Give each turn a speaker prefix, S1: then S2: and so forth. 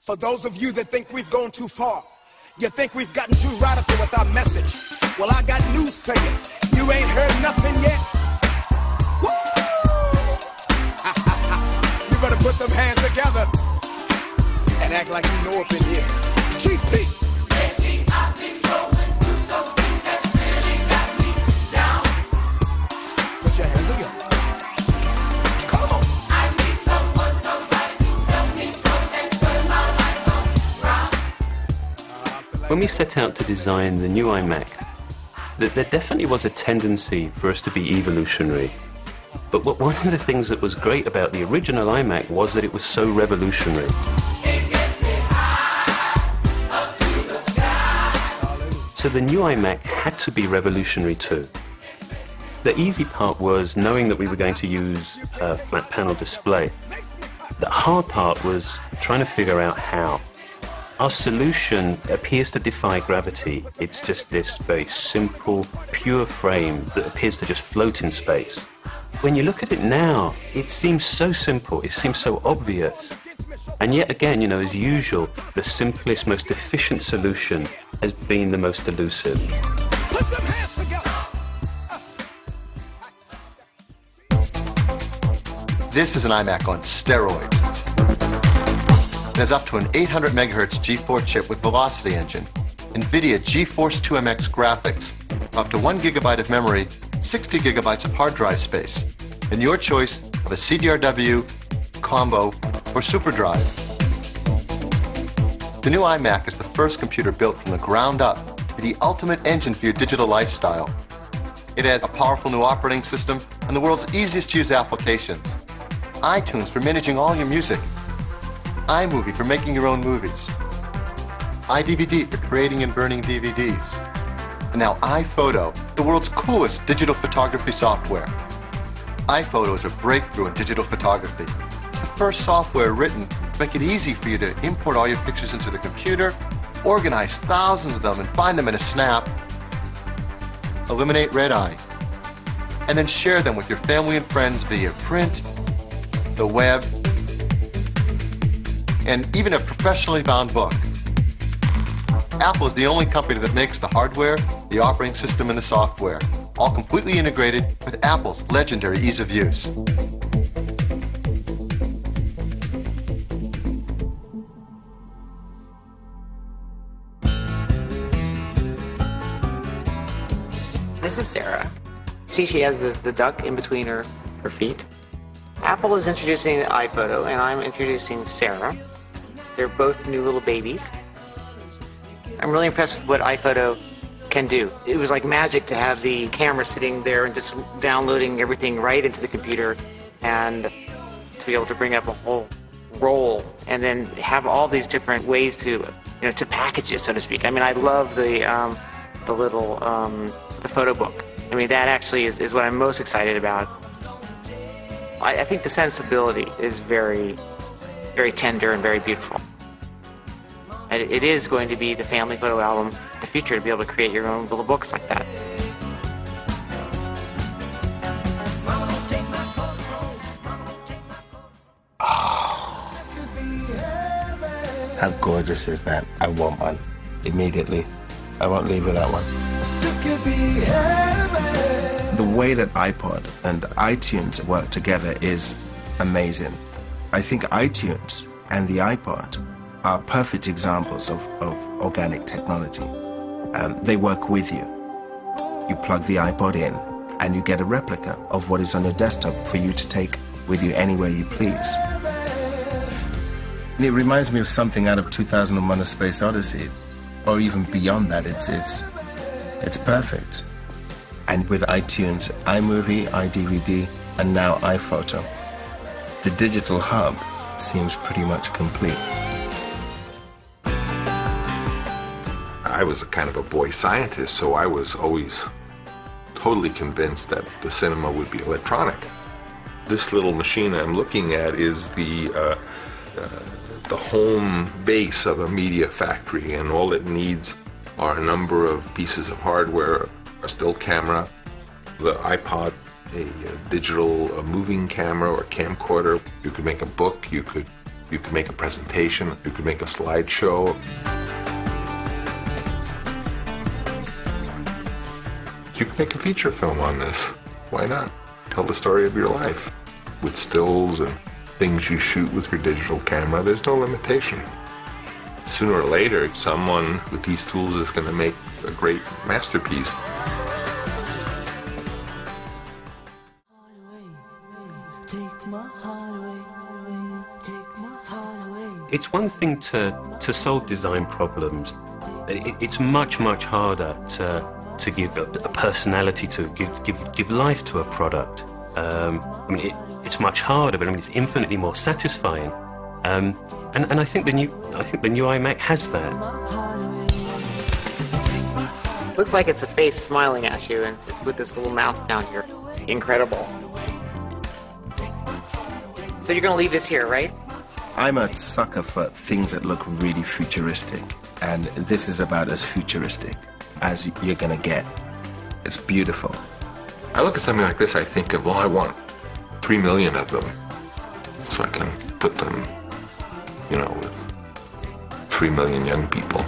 S1: For those of you that think we've gone too far, you think we've gotten too radical with our message, well, I got news for you. You ain't heard nothing yet. Woo! You better put them hands together and act like you know up in here. GP.
S2: Lately I've been going through something that's really got me down.
S1: Put your hands together. Come on.
S2: I need someone, somebody to help me come and turn my life around.
S3: When we set out to design the new iMac, there definitely was a tendency for us to be evolutionary. But one of the things that was great about the original iMac was that it was so revolutionary. So the new iMac had to be revolutionary too. The easy part was knowing that we were going to use a flat panel display. The hard part was trying to figure out how. Our solution appears to defy gravity. It's just this very simple, pure frame that appears to just float in space. When you look at it now, it seems so simple, it seems so obvious. And yet again, as usual, the simplest, most efficient solution has been the most elusive.
S1: Put them hands together.
S4: This is an iMac on steroids. It has up to an 800 megahertz G4 chip with Velocity engine, NVIDIA GeForce 2MX graphics, up to 1 gigabyte of memory, 60 gigabytes of hard drive space, and your choice of a CDRW, combo, or super drive. The new iMac is the first computer built from the ground up to be the ultimate engine for your digital lifestyle. It has a powerful new operating system and the world's easiest to use applications. iTunes for managing all your music, iMovie for making your own movies, iDVD for creating and burning DVDs, and now iPhoto, the world's coolest digital photography software. iPhoto is a breakthrough in digital photography. It's the first software written to make it easy for you to import all your pictures into the computer, organize thousands of them and find them in a snap, eliminate red eye, and then share them with your family and friends via print, the web, and even a professionally bound book. Apple is the only company that makes the hardware, the operating system, and the software, all completely integrated with Apple's legendary ease of use.
S5: This is Sarah. See, she has the duck in between her feet. Apple is introducing iPhoto, and I'm introducing Sarah. They're both new little babies. I'm really impressed with what iPhoto can do. It was like magic to have the camera sitting there and just downloading everything right into the computer, and to be able to bring up a whole roll and then have all these different ways to package it, so to speak. I mean, I love the little the photo book. I mean, that actually is what I'm most excited about. I think the sensibility is very, very tender and very beautiful. And it is going to be the family photo album in the future, to be able to create your own little books like that.
S6: How gorgeous is that? I want one immediately. I won't leave without one. The way that iPod and iTunes work together is amazing. I think iTunes and the iPod are perfect examples of organic technology. They work with you. You plug the iPod in and you get a replica of what is on your desktop for you to take with you anywhere you please. And it reminds me of something out of 2001: A Space Odyssey, or even beyond that. It's perfect. And with iTunes, iMovie, iDVD, and now iPhoto, the digital hub seems pretty much complete.
S7: I was a kind of a boy scientist, so I was always totally convinced that the cinema would be electronic. This little machine I'm looking at is the home base of a media factory, and all it needs are a number of pieces of hardware: a still camera, the iPod, a digital moving camera or camcorder. You could make a book, you could You could make a presentation, you could make a slideshow. You could make a feature film on this. Why not? Tell the story of your life with stills and things you shoot with your digital camera. There's no limitation. Sooner or later, someone with these tools is going to make a great masterpiece.
S3: It's one thing to solve design problems. It's much harder to give a personality to, give life to a product. I mean, it's much harder, but I mean, it's infinitely more satisfying. And I think the new iMac has that.
S5: Looks like it's a face smiling at you, and it's with this little mouth down here. Incredible. So you're gonna leave this here, right?
S6: I'm a sucker for things that look really futuristic, and this is about as futuristic as you're gonna get. It's beautiful.
S7: I look at something like this, I think of, well, I want 3 million of them, so I can put them, with 3 million young people.